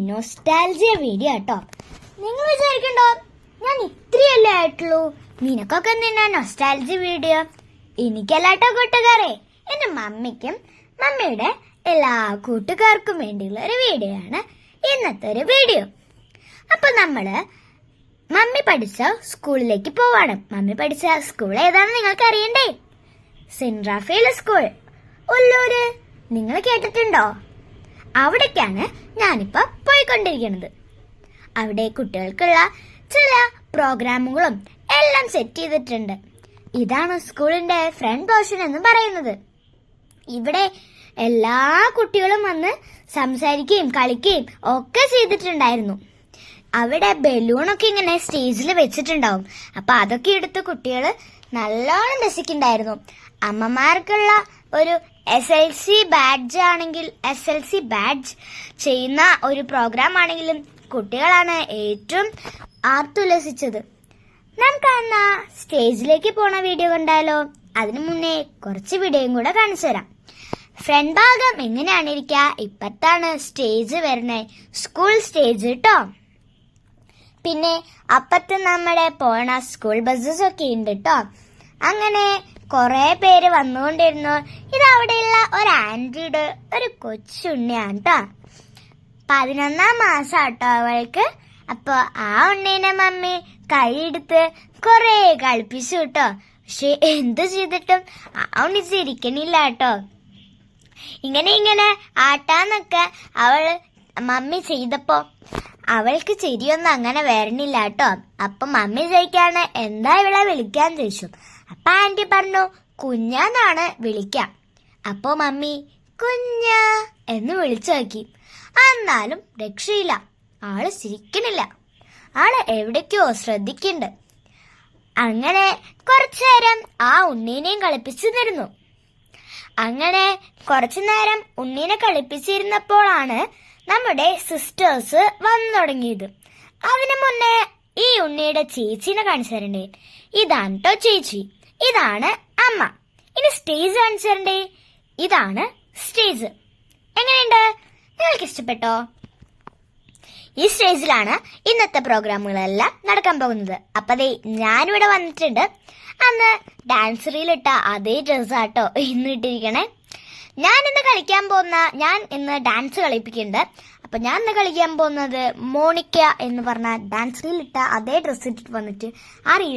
Nostalgia video കേട്ടോ. നിങ്ങൾ വിചാരിക്കണ്ടോ ഞാൻ ഇത്രയല്ലേ ആയിട്ടുള്ളൂ, നിനക്കൊക്കെ എന്തിനാ നൊസ്റ്റാൾജിയ വീഡിയോ? എനിക്കല്ലാട്ടോ കൂട്ടുകാരെ, എന്റെ മമ്മിക്കും മമ്മിയുടെ എല്ലാ കൂട്ടുകാർക്കും വേണ്ടിയുള്ള ഒരു വീഡിയോ ആണ് ഇന്നത്തെ ഒരു വീഡിയോ. അപ്പൊ മമ്മി പഠിച്ച സ്കൂളിലേക്ക് പോവാണ്. മമ്മി പഠിച്ച സ്കൂൾ ഏതാണെന്ന് നിങ്ങൾക്ക് അറിയണ്ടേ? Saint Raphael school, Ollur. നിങ്ങൾ കേട്ടിട്ടുണ്ടോ? അവിടേക്കാണ് ഞാനിപ്പോ പോയിക്കൊണ്ടിരിക്കുന്നത്. അവിടെ കുട്ടികൾക്കുള്ള ചില പ്രോഗ്രാമുകളും എല്ലാം സെറ്റ് ചെയ്തിട്ടുണ്ട്. ഇതാണ് സ്കൂളിന്റെ ഫ്രണ്ട് പോർഷൻ എന്ന് പറയുന്നത്. ഇവിടെ എല്ലാ കുട്ടികളും വന്ന് സംസാരിക്കുകയും കളിക്കുകയും ഒക്കെ ചെയ്തിട്ടുണ്ടായിരുന്നു. അവിടെ ബലൂണൊക്കെ ഇങ്ങനെ സ്റ്റേജിൽ വെച്ചിട്ടുണ്ടാവും. അപ്പൊ അതൊക്കെ എടുത്ത് കുട്ടികൾ നല്ലോണം രസിക്കുന്നുണ്ടായിരുന്നു. അമ്മമാർക്കുള്ള ഒരു SLC ബാഡ്ജ് ആണെങ്കിൽ SLC ബാഡ്ജ് ചെയ്യുന്ന ഒരു പ്രോഗ്രാം ആണെങ്കിലും കുട്ടികളാണ് ഏറ്റവും ആർത്തുല്ലസിച്ചത്. നമുക്ക് അന്ന് സ്റ്റേജിലേക്ക് പോണ വീഡിയോ കണ്ടാലോ? അതിനു മുന്നേ കുറച്ച് വീഡിയോയും കൂടെ കാണിച്ചു തരാം. ഫ്രണ്ട് ഭാഗം എങ്ങനെയാണ് ഇരിക്കുക? ഇപ്പത്താണ് സ്റ്റേജ് വരുന്നത്, സ്കൂൾ സ്റ്റേജ് കേട്ടോ. പിന്നെ അപ്പത്ത് നമ്മുടെ പോണ സ്കൂൾ ബസ്സസ് ഒക്കെ ഉണ്ട് കേട്ടോ. അങ്ങനെ കൊറേ പേര് വന്നുകൊണ്ടിരുന്നു. ഇത് അവിടെയുള്ള ഒരു ആന്റിയുടെ ഒരു കൊച്ചുണ്ണിയാണ് കേട്ടോ. 11ാം മാസം കേട്ടോ അവൾക്ക്. അപ്പൊ ആ ഉണ്ണീനെ മമ്മി കൈയെടുത്ത് കൊറേ കളിപ്പിച്ചു കേട്ടോ. പക്ഷെ എന്ത് ചെയ്തിട്ടും ആ ഉണ്ണി ചിരിക്കണില്ല കേട്ടോ. ഇങ്ങനെ ആട്ടാന്നൊക്കെ മമ്മി ചെയ്തപ്പോ അവൾക്ക് ചിരിയൊന്നും അങ്ങനെ വരണില്ല കേട്ടോ. അപ്പൊ മമ്മി ചോദിക്കാണ്, എന്താ ഇവളെ വിളിക്കാൻ ചോദിച്ചു. അപ്പൊ ആന്റി പറഞ്ഞു, കുഞ്ഞാന്നാണ് വിളിക്കാം. അപ്പൊ മമ്മി കുഞ്ഞ എന്ന് വിളിച്ചു നോക്കി. എന്നാലും രക്ഷയില്ല, ആള് ചിരിക്കണില്ല. ആള് എവിടേക്കോ ശ്രദ്ധിക്കുന്നുണ്ട്. അങ്ങനെ കുറച്ചു നേരം ആ ഉണ്ണീനെയും കളിപ്പിച്ചു തരുന്നു. അങ്ങനെ കുറച്ചു നേരം ഉണ്ണീനെ കളിപ്പിച്ചിരുന്നപ്പോഴാണ് നമ്മുടെ സിസ്റ്റേഴ്സ് വന്നു തുടങ്ങിയത്. അതിനു മുന്നേ ഈ ഉണ്ണിയുടെ ചേച്ചീനെ കാണിച്ചു തരണ്ടേ? ഇതാണ് കേട്ടോ ചേച്ചി, ഇതാണ് അമ്മ. ഇനി സ്റ്റേജ് കാണിച്ചു തരണ്ടേ? ഇതാണ് സ്റ്റേജ്. എങ്ങനെയുണ്ട്? നിങ്ങൾക്ക് ഇഷ്ടപ്പെട്ടോ? ഈ സ്റ്റേജിലാണ് ഇന്നത്തെ പ്രോഗ്രാമുകളെല്ലാം നടക്കാൻ പോകുന്നത്. അപ്പൊ ദേ ഞാനിവിടെ വന്നിട്ടുണ്ട്. അന്ന് ഡാൻസ് റീലിട്ട അതേ ഡ്രസ്സാട്ടോ ഇന്ന് ഇട്ടിരിക്കണേ. ഞാൻ ഇന്ന് ഡാൻസ് കളിപ്പിക്കുന്നുണ്ട്. അപ്പൊ ഞാൻ ഇന്ന് കളിക്കാൻ പോകുന്നത് മോണിക്ക എന്ന് പറഞ്ഞ ഡാൻസ് റീലിട്ട അതേ ഡ്രസ്സ് ഇട്ടിട്ട് വന്നിട്ട് ആ റീൽ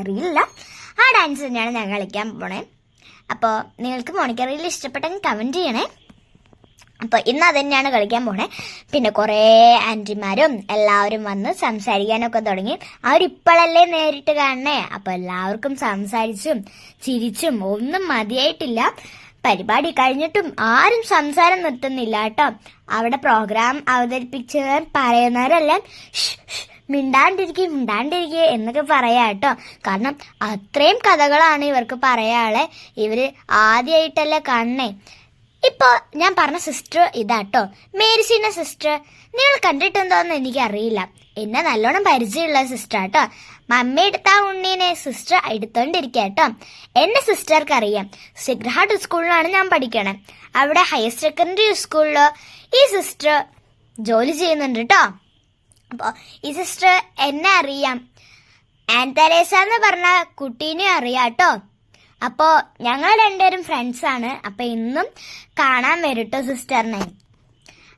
റീലല്ല, ആ ഡാൻസ് തന്നെയാണ് ഞാൻ കളിക്കാൻ പോണേ. അപ്പോൾ നിങ്ങൾക്ക് മോണിക്ക റീൽ ഇഷ്ടപ്പെട്ടെങ്കിൽ കമന്റ് ചെയ്യണേ. അപ്പൊ ഇന്ന് അത് തന്നെയാണ് കളിക്കാൻ പോണേ. പിന്നെ കുറേ ആന്റിമാരും എല്ലാവരും വന്ന് സംസാരിക്കാനൊക്കെ തുടങ്ങി. അവരിപ്പോഴല്ലേ നേരിട്ട് കാണണേ. അപ്പൊ എല്ലാവർക്കും സംസാരിച്ചും ചിരിച്ചും ഒന്നും മതിയായിട്ടില്ല. പരിപാടി കഴിഞ്ഞിട്ടും ആരും സംസാരം നിർത്തുന്നില്ല കേട്ടോ. അവിടെ പ്രോഗ്രാം അവതരിപ്പിച്ച് പറയുന്നവരെല്ലാം മിണ്ടാണ്ടിരിക്കുക എന്നൊക്കെ പറയാ കേട്ടോ. കാരണം അത്രയും കഥകളാണ് ഇവർക്ക് പറയാളെ. ഇവര് ആദ്യമായിട്ടല്ലേ കാണണേ. ഇപ്പൊ ഞാൻ പറഞ്ഞ സിസ്റ്റർ ഇതാട്ടോ, മേരിസീന സിസ്റ്റർ. നിങ്ങൾ കണ്ടിട്ടുണ്ടോന്ന് എനിക്കറിയില്ല. എന്നെ നല്ലോണം പരിചയമുള്ള സിസ്റ്റർ കേട്ടോ. മമ്മി എടുത്ത ഉണ്ണീനെ സിസ്റ്റർ എടുത്തോണ്ടിരിക്കുക കേട്ടോ. എന്റെ സിസ്റ്റർക്ക് അറിയാം, സിഗ്രഹാട്ട് സ്കൂളിലാണ് ഞാൻ പഠിക്കണേ. അവിടെ ഹയർ സെക്കൻഡറി സ്കൂളില് ഈ സിസ്റ്റർ ജോലി ചെയ്യുന്നുണ്ട് കേട്ടോ. അപ്പൊ ഈ സിസ്റ്റർ എന്നെ അറിയാം, ആൻതരേസ എന്ന് പറഞ്ഞ കുട്ടീനെ അറിയാം കേട്ടോ. അപ്പോ ഞങ്ങൾ രണ്ടുപേരും ഫ്രണ്ട്സ് ആണ്. അപ്പൊ ഇന്നും കാണാൻ വരട്ടോ സിസ്റ്ററിനെ.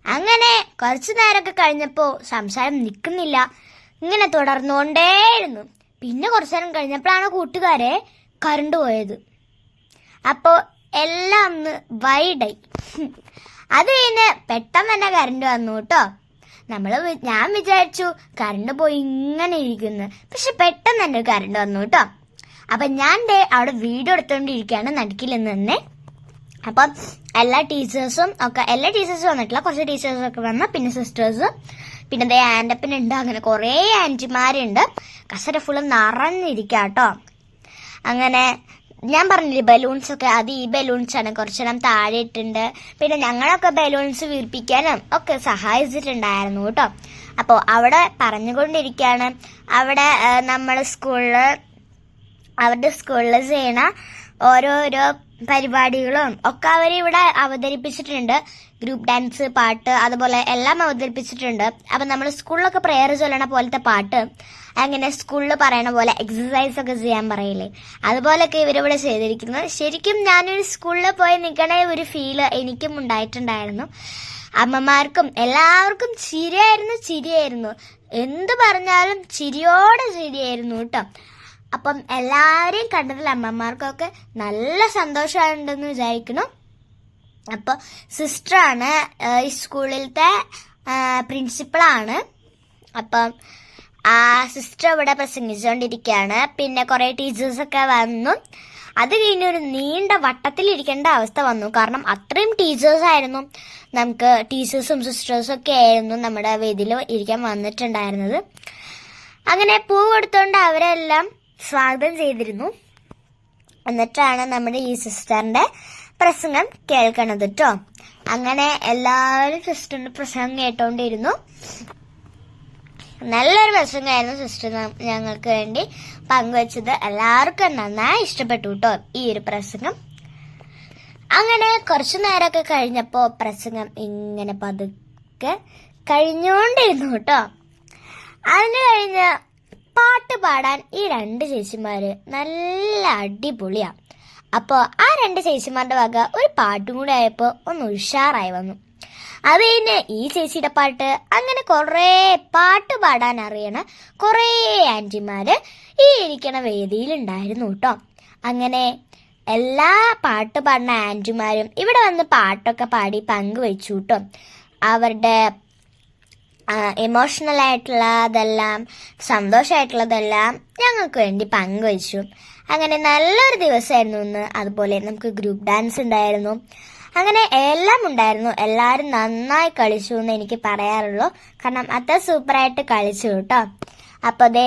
അങ്ങനെ കുറച്ചു നേരമൊക്കെ കഴിഞ്ഞപ്പോ സംസാരം നിൽക്കുന്നില്ല, ഇങ്ങനെ തുടർന്നുകൊണ്ടേയിരുന്നു. പിന്നെ കുറച്ചു നേരം കഴിഞ്ഞപ്പോഴാണ് കൂട്ടുകാരെ കറണ്ട് പോയത്. അപ്പോ എല്ലാം ഒന്ന് വൈഡായി. അത് കഴിഞ്ഞ് പെട്ടെന്ന് തന്നെ കറണ്ട് വന്നു കേട്ടോ. ഞാൻ വിചാരിച്ചു കറണ്ട് പോയി ഇങ്ങനെ ഇരിക്കുന്നു. പക്ഷെ പെട്ടെന്ന് തന്നെ കറണ്ട് വന്നു കേട്ടോ. അപ്പൊ ഞാൻ അവിടെ വീഡിയോ എടുത്തോണ്ടിരിക്കുകയാണ് നടുക്കില്ലെന്ന് തന്നെ. അപ്പം എല്ലാ ടീച്ചേഴ്സും വന്നിട്ടില്ല, കുറച്ച് ടീച്ചേഴ്സും ഒക്കെ വന്നു. പിന്നെ സിസ്റ്റേഴ്സ്, പിന്നെ ആൻറ്റപ്പനുണ്ട്. അങ്ങനെ കുറേ ആന്റിമാരുണ്ട്. കസര ഫുള്ള് നിറഞ്ഞിരിക്കാട്ടോ. അങ്ങനെ ഞാൻ പറഞ്ഞില്ലേ ബലൂൺസ് ഒക്കെ, അത് ഈ ബലൂൺസ് ആണ്. കുറച്ചെണ്ണം താഴെ ഇട്ടുണ്ട്. പിന്നെ ഞങ്ങളൊക്കെ ബലൂൺസ് വീർപ്പിക്കാനും ഒക്കെ സഹായിച്ചിട്ടുണ്ടായിരുന്നു കേട്ടോ. അപ്പോൾ അവിടെ പറഞ്ഞുകൊണ്ടിരിക്കുകയാണ്. അവിടെ അവരുടെ സ്കൂളിൽ ചെയ്യണ ഓരോരോ പരിപാടികളും ഒക്കെ അവരിവിടെ അവതരിപ്പിച്ചിട്ടുണ്ട്. ഗ്രൂപ്പ് ഡാൻസ്, പാട്ട്, അതുപോലെ എല്ലാം അവതരിപ്പിച്ചിട്ടുണ്ട്. അപ്പം നമ്മൾ സ്കൂളിലൊക്കെ പ്രെയർ ചൊല്ലണ പോലത്തെ പാട്ട്, അങ്ങനെ സ്കൂളിൽ പറയണ പോലെ എക്സസൈസ് ഒക്കെ ചെയ്യാൻ പറയില്ലേ, അതുപോലൊക്കെ ഇവരിവിടെ ചെയ്തിരിക്കുന്നത്. ശരിക്കും ഞാനൊരു സ്കൂളിൽ പോയി നിൽക്കണ ഒരു ഫീല് എനിക്കും ഉണ്ടായിട്ടുണ്ടായിരുന്നു. അമ്മമാർക്കും എല്ലാവർക്കും ചിരിയായിരുന്നു. എന്ത് പറഞ്ഞാലും ചിരിയോടെ ചിരിയായിരുന്നു കേട്ടോ. അപ്പം എല്ലാവരെയും കണ്ടതിൽ അമ്മമാർക്കൊക്കെ നല്ല സന്തോഷമുണ്ടെന്ന് വിചാരിക്കുന്നു. അപ്പോൾ സിസ്റ്ററാണ് ഈ സ്കൂളിലത്തെ പ്രിൻസിപ്പളാണ്. അപ്പം ആ സിസ്റ്റർ ഇവിടെ പ്രസംഗിച്ചുകൊണ്ടിരിക്കുകയാണ്. പിന്നെ കുറേ ടീച്ചേഴ്സൊക്കെ വന്നു. അത് കഴിഞ്ഞൊരു നീണ്ട വട്ടത്തിലിരിക്കേണ്ട അവസ്ഥ വന്നു. കാരണം അത്രയും ടീച്ചേഴ്സായിരുന്നു, നമുക്ക് ടീച്ചേഴ്സും സിസ്റ്റേഴ്സും ഒക്കെ ആയിരുന്നു നമ്മുടെ വേദിയിൽ ഇരിക്കാൻ വന്നിട്ടുണ്ടായിരുന്നത്. അങ്ങനെ പൂ കൊടുത്തോണ്ട് അവരെല്ലാം സ്വാഗതം ചെയ്തിരുന്നു. എന്നിട്ടാണ് നമ്മുടെ ഈ സിസ്റ്ററിന്റെ പ്രസംഗം കേൾക്കണത് കേട്ടോ. അങ്ങനെ എല്ലാവരും സിസ്റ്ററിന്റെ പ്രസംഗം കേട്ടോണ്ടിരുന്നു. നല്ലൊരു പ്രസംഗമായിരുന്നു സിസ്റ്റർ ഞങ്ങൾക്ക് വേണ്ടി പങ്കുവച്ചത്. എല്ലാവർക്കും നന്നായി ഇഷ്ടപ്പെട്ടു കേട്ടോ ഈ ഒരു പ്രസംഗം. അങ്ങനെ കുറച്ചു നേരമൊക്കെ കഴിഞ്ഞപ്പോ പ്രസംഗം ഇങ്ങനെ പതുക്കെ കഴിഞ്ഞോണ്ടിരുന്നു കേട്ടോ. അതിന് കഴിഞ്ഞ് പാട്ട് പാടാൻ ഈ 2 ചേച്ചിമാര് നല്ല അടിപൊളിയാ. അപ്പോൾ ആ 2 ചേച്ചിമാരുടെ വക ഒരു പാട്ടും കൂടെ ആയപ്പോൾ ഒന്ന് ഉഷാറായി വന്നു. അത് കഴിഞ്ഞ് ഈ ചേച്ചിയുടെ പാട്ട്, അങ്ങനെ കുറേ പാട്ട് പാടാൻ അറിയണ കുറേ ആൻറ്റിമാര് ഈ ഇരിക്കണ വേദിയിലുണ്ടായിരുന്നു കേട്ടോ. അങ്ങനെ എല്ലാ പാട്ട് പാടുന്ന ആൻറ്റിമാരും ഇവിടെ വന്ന് പാട്ടൊക്കെ പാടി പങ്കുവെച്ചു കേട്ടോ. അവരുടെ എമോഷണൽ ആയിട്ടുള്ളതെല്ലാം, സന്തോഷമായിട്ടുള്ളതെല്ലാം ഞങ്ങൾക്ക് വേണ്ടി പങ്കുവച്ചു. അങ്ങനെ നല്ലൊരു ദിവസമായിരുന്നു ഇന്ന്. അതുപോലെ നമുക്ക് ഗ്രൂപ്പ് ഡാൻസ് ഉണ്ടായിരുന്നു. അങ്ങനെ എല്ലാം ഉണ്ടായിരുന്നു. എല്ലാവരും നന്നായി കളിച്ചു എന്ന് എനിക്ക് പറയാറുള്ളൂ. കാരണം അത്ര സൂപ്പറായിട്ട് കളിച്ചു കേട്ടോ. അപ്പോൾ അതേ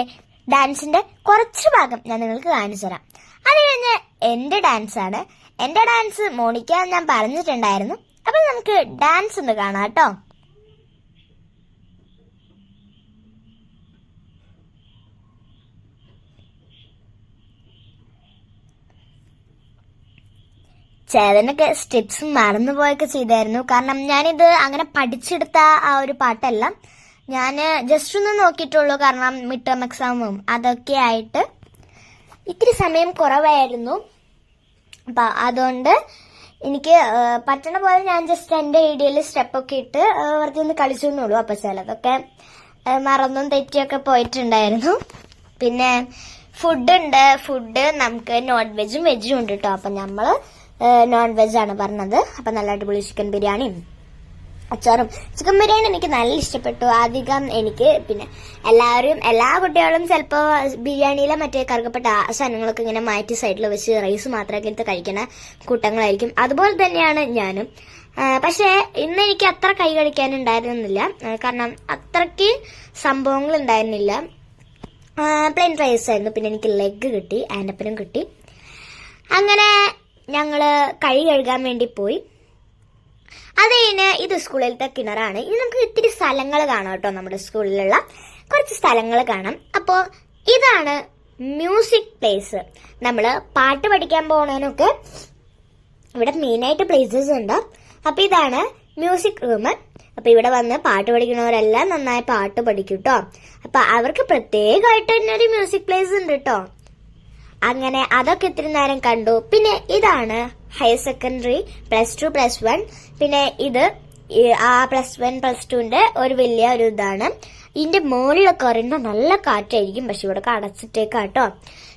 ഡാൻസിന്റെ കുറച്ച് ഭാഗം ഞാൻ നിങ്ങൾക്ക് കാണിച്ചു തരാം. അത് കഴിഞ്ഞ് എൻ്റെ ഡാൻസാണ്. എൻ്റെ ഡാൻസ് മോണിക്ക ഞാൻ പറഞ്ഞിട്ടുണ്ടായിരുന്നു. അപ്പം നമുക്ക് ഡാൻസ് ഒന്ന് കാണാം കേട്ടോ. ചേതനൊക്കെ സ്റ്റെപ്സ് മറന്നുപോയൊക്കെ ചെയ്തായിരുന്നു. കാരണം ഞാനിത് അങ്ങനെ പഠിച്ചെടുത്ത ആ ഒരു പാട്ടല്ല, ഞാൻ ജസ്റ്റ് ഒന്ന് നോക്കിയിട്ടുള്ളൂ. കാരണം മിഡ് ടേം എക്സാമും അതൊക്കെ ആയിട്ട് ഇത്തിരി സമയം കുറവായിരുന്നു. അപ്പം അതുകൊണ്ട് എനിക്ക് പറ്റണ പോലെ ഞാൻ ജസ്റ്റ് എൻ്റെ ഐഡിയയിൽ സ്റ്റെപ്പൊക്കെ ഇട്ട് വെറുതെ ഒന്ന് കളിച്ചു എന്നുള്ളൂ. അപ്പം ചിലതൊക്കെ മറന്നും തെറ്റിയൊക്കെ പോയിട്ടുണ്ടായിരുന്നു. പിന്നെ ഫുഡ് നമുക്ക് നോൺ വെജും വെജും ഉണ്ട് കേട്ടോ. അപ്പം നമ്മൾ നോൺ വെജ് ആണ് പറഞ്ഞത്. അപ്പം നല്ല അടിപൊളി ചിക്കൻ ബിരിയാണിയും അച്ചാറും. ചിക്കൻ ബിരിയാണി എനിക്ക് നല്ല ഇഷ്ടപ്പെട്ടു. അധികം എനിക്ക് പിന്നെ എല്ലാ കുട്ടികളും ചിലപ്പോൾ ബിരിയാണിയിലെ മറ്റേ കറുകപ്പെട്ട സാധനങ്ങളൊക്കെ ഇങ്ങനെ മാറ്റി സൈഡിൽ വെച്ച് റൈസ് മാത്രമൊക്കെ എടുത്ത് കഴിക്കുന്ന കൂട്ടങ്ങളായിരിക്കും. അതുപോലെ തന്നെയാണ് ഞാനും. പക്ഷേ ഇന്ന് എനിക്ക് അത്ര കൈ കഴിക്കാനുണ്ടായിരുന്നില്ല. കാരണം അത്രയ്ക്ക് സംഭവങ്ങൾ ഉണ്ടായിരുന്നില്ല. പ്ലെയിൻ റൈസ് ആയിരുന്നു. പിന്നെ എനിക്ക് ലെഗ് കിട്ടി, ആൻഡപ്പനും കിട്ടി. അങ്ങനെ ഞങ്ങള് കൈ കഴുകാൻ വേണ്ടി പോയി. അത് കഴിഞ്ഞ് ഇത് സ്കൂളിലത്തെ കിണറാണ്. ഇനി നമുക്ക് ഇത്തിരി സ്ഥലങ്ങൾ കാണാം കേട്ടോ. നമ്മുടെ സ്കൂളിലുള്ള കുറച്ച് സ്ഥലങ്ങൾ കാണാം. അപ്പോൾ ഇതാണ് മ്യൂസിക് പ്ലേസ്. നമ്മൾ പാട്ട് പഠിക്കാൻ പോകണതിനൊക്കെ ഇവിടെ മെയിനായിട്ട് പ്ലേസസ് ഉണ്ട്. അപ്പം ഇതാണ് മ്യൂസിക് റൂം. അപ്പം ഇവിടെ വന്ന് പാട്ട് പഠിക്കുന്നവരെല്ലാം നന്നായി പാട്ട് പഠിക്കും കേട്ടോ. അപ്പം അവർക്ക് പ്രത്യേകമായിട്ട് തന്നെ ഒരു മ്യൂസിക് പ്ലേസ് ഉണ്ട് കേട്ടോ. അങ്ങനെ അതൊക്കെ ഇത്തിരി നേരം കണ്ടു. പിന്നെ ഇതാണ് ഹയർ സെക്കൻഡറി +2 +1. പിന്നെ ഇത് ആ +1 +2ന്റെ ഒരു വലിയ ഒരു ഇതാണ്. ഇതിന്റെ മുകളിലൊക്കെ പറയുമ്പോൾ നല്ല കാറ്റായിരിക്കും. പക്ഷെ ഇവിടെ അടച്ചിട്ടേക്കാട്ടോ.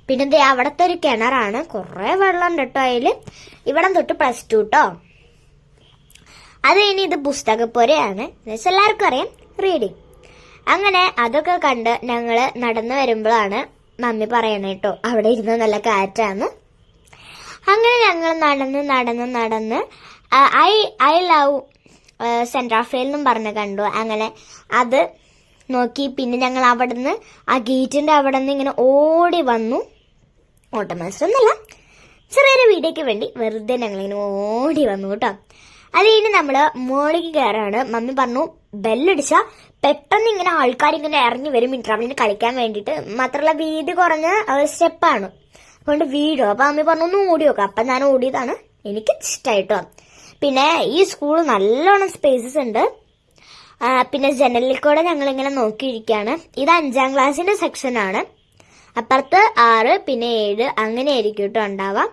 പിന്നെ അവിടത്തെ ഒരു കിണറാണ്. കുറെ വെള്ളം ഉണ്ട് കേട്ടോ അതില്. ഇവിടം തൊട്ട് +2 കേട്ടോ. അത് കഴിഞ്ഞ് ഇത് പുസ്തകപ്പുരയാണ്. എല്ലാവർക്കും അറിയാം, റീഡിങ്. അങ്ങനെ അതൊക്കെ കണ്ട് ഞങ്ങള് നടന്നു വരുമ്പോഴാണ് മമ്മി പറയണേ കേട്ടോ അവിടെ ഇരുന്ന് നല്ല കാറ്റാണ്. അങ്ങനെ ഞങ്ങൾ നടന്ന് ഐ ലവ് സെന്റ് റാഫേൽ എന്നും പറഞ്ഞ് കണ്ടു. അങ്ങനെ അത് നോക്കി. പിന്നെ ഞങ്ങൾ അവിടുന്ന് ആ ഗേറ്റിന്റെ അവിടെ നിന്ന് ഇങ്ങനെ ഓടി വന്നു. ഓട്ടമത്സരമൊന്നുമല്ല, ചെറിയൊരു വീഡിയോയ്ക്ക് വേണ്ടി വെറുതെ ഞങ്ങളിങ്ങനെ ഓടി വന്നു കേട്ടോ. അത് കഴിഞ്ഞ് നമ്മള് മോളിക്ക് കയറാണ്. മമ്മി പറഞ്ഞു ബെല്ലടിച്ച പെട്ടെന്ന് ഇങ്ങനെ ആൾക്കാരിങ്ങനെ ഇറങ്ങി വരും ഇന്റർവെല്ലിന് കളിക്കാൻ വേണ്ടിയിട്ട്. മാത്രമല്ല വീതി കുറഞ്ഞ സ്റ്റെപ്പാണ്, അതുകൊണ്ട് വീഴും. അപ്പൊ മമ്മി പറഞ്ഞു ഒന്ന് ഓടി നോക്കാം. അപ്പൊ ഞാൻ ഓടിയതാണ്. എനിക്ക് ഇഷ്ടമായിട്ടോ. പിന്നെ ഈ സ്കൂൾ നല്ലോണം സ്പേസസ് ഉണ്ട്. പിന്നെ ജനലിൽ കൂടെ ഞങ്ങളിങ്ങനെ നോക്കിയിരിക്കുകയാണ്. ഇത് 5ാം ക്ലാസ്സിന്റെ സെക്ഷനാണ്. അപ്പുറത്ത് 6, പിന്നെ 7 അങ്ങനെയായിരിക്കും കേട്ടോ ഉണ്ടാവുക.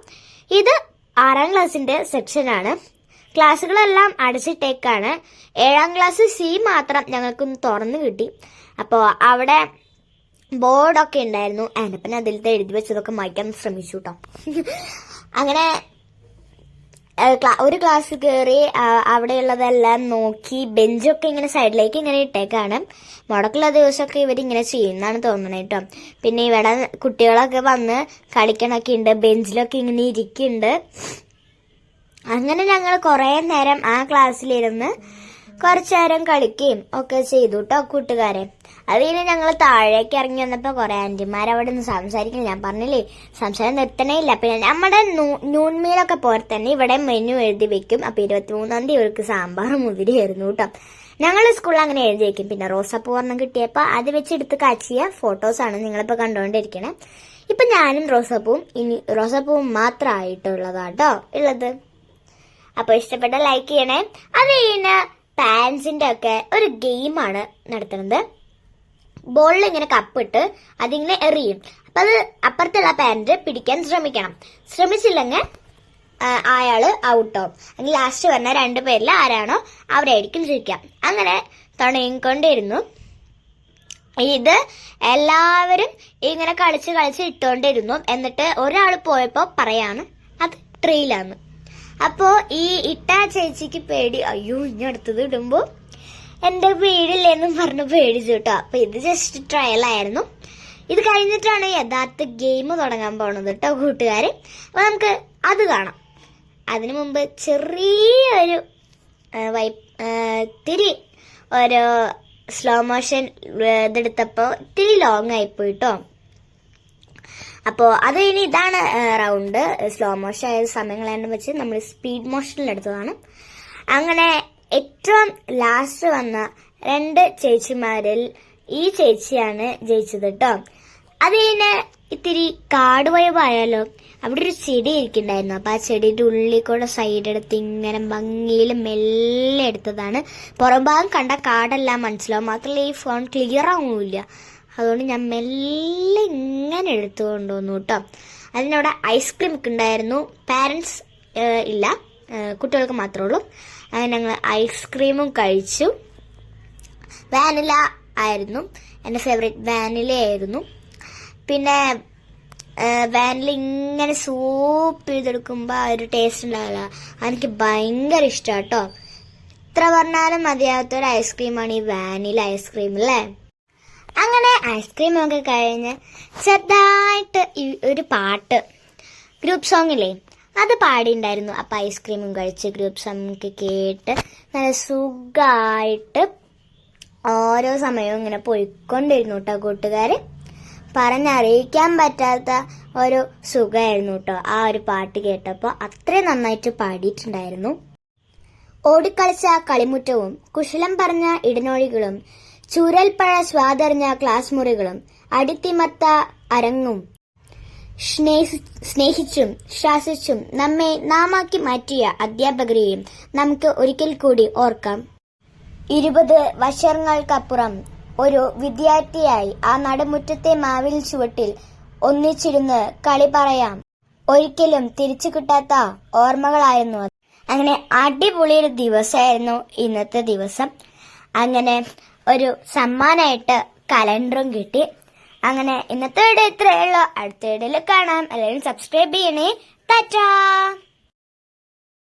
ഇത് 6ാം ക്ലാസ്സിന്റെ സെക്ഷനാണ്. ക്ലാസ്സുകളെല്ലാം അടച്ചിട്ടേക്കാണ്. 7ാം ക്ലാസ് സി മാത്രം ഞങ്ങൾക്കൊന്ന് തുറന്നു കിട്ടി. അപ്പോൾ അവിടെ ബോർഡൊക്കെ ഉണ്ടായിരുന്നു. അതിനപ്പം അതിലത്തെ എഴുതി വെച്ചതൊക്കെ മായ്ക്കാൻ ശ്രമിച്ചു കേട്ടോ. അങ്ങനെ ഒരു ക്ലാസ് കയറി അവിടെയുള്ളതെല്ലാം നോക്കി ബെഞ്ചൊക്കെ ഇങ്ങനെ സൈഡിലേക്ക് ഇങ്ങനെ ഇട്ടേക്കാണ്. മുടക്കുള്ള ദിവസമൊക്കെ ഇവരിങ്ങനെ ചെയ്യുന്നതാണ് തോന്നണേ കേട്ടോ. പിന്നെ ഇവിടെ കുട്ടികളൊക്കെ വന്ന് കളിക്കണൊക്കെ ഉണ്ട്. ബെഞ്ചിലൊക്കെ ഇങ്ങനെ ഇരിക്കുന്നുണ്ട്. അങ്ങനെ ഞങ്ങൾ കുറേ നേരം ആ ക്ലാസ്സിലിരുന്ന് കുറച്ചു നേരം കളിക്കുകയും ഒക്കെ ചെയ്തു കേട്ടോ കൂട്ടുകാരെ. അത് കഴിഞ്ഞ് ഞങ്ങൾ താഴേക്ക് ഇറങ്ങി വന്നപ്പോൾ കുറെ ആന്റിമാർ അവിടെ നിന്ന് സംസാരിക്കുന്നു. ഞാൻ പറഞ്ഞില്ലേ സംസാരം നിർത്തണേ ഇല്ല. പിന്നെ നമ്മുടെ നൂൺ മീലൊക്കെ പോലെ തന്നെ ഇവിടെ മെനു എഴുതി വെക്കും. അപ്പൊ 23-ാം തീയതി ഇവർക്ക് സാമ്പാർ മുതിരിയായിരുന്നു കേട്ടോ. ഞങ്ങൾ സ്കൂളിൽ അങ്ങനെ എഴുതി വെക്കും. പിന്നെ റോസാപ്പൂ ഒരെണ്ണം കിട്ടിയപ്പോൾ അത് വെച്ചെടുത്ത് കാച്ചിയ ഫോട്ടോസാണ് നിങ്ങളിപ്പോൾ കണ്ടുകൊണ്ടിരിക്കണേ. ഇപ്പൊ ഞാനും റോസാപ്പൂവും ഇനി റോസാപ്പൂവും മാത്രമായിട്ടുള്ളതാട്ടോ ഉള്ളത്. അപ്പൊ ഇഷ്ടപ്പെട്ട ലൈക്ക് ചെയ്യണേ. അത് കഴിഞ്ഞ് പാൻസിന്റെ ഒക്കെ ഒരു ഗെയിമാണ് നടത്തുന്നത്. ബോളിൽ ഇങ്ങനെ കപ്പിട്ട് അതിങ്ങനെ എറിയും. അപ്പൊ അത് അപ്പുറത്തുള്ള പാൻറ് പിടിക്കാൻ ശ്രമിക്കണം. ശ്രമിച്ചില്ലെങ്കിൽ അയാള് ഔട്ടാവും. അല്ലെങ്കിൽ ലാസ്റ്റ് വരുന്ന 2 പേരിൽ ആരാണോ അവരായിരിക്കും ജയിക്കാം. അങ്ങനെ തുടങ്ങിക്കൊണ്ടിരുന്നു. ഇത് എല്ലാവരും ഇങ്ങനെ കളിച്ച് ഇട്ടോണ്ടിരുന്നു. എന്നിട്ട് ഒരാൾ പോയപ്പോ പറയാണ് അത് ട്രെയിലാന്ന്. അപ്പോ ഈ ഇട്ട ചേച്ചിക്ക് പേടി, അയ്യോ ഇനി അടുത്തത് ഇടുമ്പോ എന്റെ പേടില്ലേന്നും പറഞ്ഞ് പേടിച്ചു കേട്ടോ. അപ്പൊ ഇത് ജസ്റ്റ് ട്രയൽ ആയിരുന്നു. ഇത് കഴിഞ്ഞിട്ടാണ് യഥാർത്ഥ ഗെയിം തുടങ്ങാൻ പോണത് കേട്ടോ കൂട്ടുകാര്. അപ്പൊ നമുക്ക് അത് കാണാം. അതിനു മുമ്പ് ചെറിയൊരു ഇത്തിരി ഒരു സ്ലോ മോഷൻ ഇതെടുത്തപ്പോ ഇത്തിരി ലോങ് ആയിപ്പോയിട്ടോ. അപ്പോൾ അത് കഴിഞ്ഞ് ഇതാണ് റൗണ്ട്. സ്ലോ മോഷൻ ആയ സമയങ്ങളെല്ലാം വെച്ച് നമ്മൾ സ്പീഡ് മോഷനിൽ എടുത്തതാണ്. അങ്ങനെ ഏറ്റവും ലാസ്റ്റ് വന്ന 2 ചേച്ചിമാരിൽ ഈ ചേച്ചിയാണ് ജയിച്ചത് കേട്ടോ. അത് കഴിഞ്ഞ് ഇത്തിരി കാട് വയവായാലോ. അവിടെ ഒരു ചെടി ഇരിക്കുന്നുണ്ടായിരുന്നു. അപ്പൊ ആ ചെടിയുടെ ഉള്ളിൽ കൂടെ സൈഡ് എടുത്ത് ഇങ്ങനെ ഭംഗിയിൽ മെല്ലെ എടുത്തതാണ്. പുറം ഭാഗം കണ്ട കാടെല്ലാം മനസ്സിലാവും. മാത്രമല്ല ഈ ഫോൺ ക്ലിയർ ആവുന്നില്ല. അതുകൊണ്ട് ഞാൻ മെല്ലെ ഇങ്ങനെ എടുത്തു കൊണ്ടുവന്നു കേട്ടോ. അതിനവിടെ ഐസ്ക്രീം ഒക്കെ ഉണ്ടായിരുന്നു. പാരൻസ് ഇല്ല, കുട്ടികൾക്ക് മാത്രമേ ഉള്ളൂ. അങ്ങനെ ഞങ്ങൾ ഐസ്ക്രീമും കഴിച്ചു. വാനില ആയിരുന്നു എൻ്റെ ഫേവറേറ്റ്. വാനില ആയിരുന്നു. പിന്നെ വാനില ഇങ്ങനെ സൂപ്പ് ചെയ്തെടുക്കുമ്പോൾ ആ ഒരു ടേസ്റ്റ് ഉണ്ടാവില്ല. എനിക്ക് ഭയങ്കര ഇഷ്ടമാണ് കേട്ടോ. എത്ര പറഞ്ഞാലും മതിയാവാത്തൊരു ഐസ്ക്രീമാണ് ഈ വാനില ഐസ്ക്രീം അല്ലേ. അങ്ങനെ ഐസ്ക്രീം ഒക്കെ കഴിഞ്ഞ് ചെറുതായിട്ട് ഒരു പാട്ട്, ഗ്രൂപ്പ് സോങ്ങില്ലേ, അത് പാടിയിട്ടുണ്ടായിരുന്നു. അപ്പം ഐസ്ക്രീമും കഴിച്ച് ഗ്രൂപ്പ് സോങ് ഒക്കെ കേട്ട് നല്ല സുഖമായിട്ട് ഓരോ സമയവും ഇങ്ങനെ പോയിക്കൊണ്ടിരുന്നു കേട്ടോ കൂട്ടുകാര്. പറഞ്ഞറിയിക്കാൻ പറ്റാത്ത ഒരു സുഖമായിരുന്നു കേട്ടോ ആ ഒരു പാട്ട് കേട്ടപ്പോൾ. അത്രയും നന്നായിട്ട് പാടിയിട്ടുണ്ടായിരുന്നു. ഓടിക്കളിച്ച കളിമുറ്റവും കുശലം പറഞ്ഞ ഇടനോഴികളും ചൂരൽപ്പഴ സ്വാദറിഞ്ഞ ക്ലാസ് മുറികളും അടിത്തിമർത്ത അരങ്ങും സ്നേഹിച്ചും ശാസിച്ചും നമ്മെ നാമാക്കി മാറ്റിയ അധ്യാപകരെയും നമുക്ക് ഒരിക്കൽ കൂടി ഓർക്കാം. 20 വർഷങ്ങൾക്കപ്പുറം ഒരു വിദ്യാർത്ഥിയായി ആ നടുമുറ്റത്തെ മാവിൽ ചുവട്ടിൽ ഒന്നിച്ചിരുന്ന് കളി പറയാം. ഒരിക്കലും തിരിച്ചു കിട്ടാത്ത ഓർമ്മകളായിരുന്നു അത്. അങ്ങനെ അടിപൊളിയൊരു ദിവസമായിരുന്നു ഇന്നത്തെ ദിവസം. അങ്ങനെ ഒരു സമ്മാനമായിട്ട് കലണ്ടറും കിട്ടി. അങ്ങനെ ഇന്നത്തെ വീഡിയോ ഇത്രയേ ഉള്ളൂ. അടുത്ത വീഡിയോയിൽ കാണാം. എല്ലാവരും സബ്സ്ക്രൈബ് ചെയ്യണേ. ടാറ്റാ.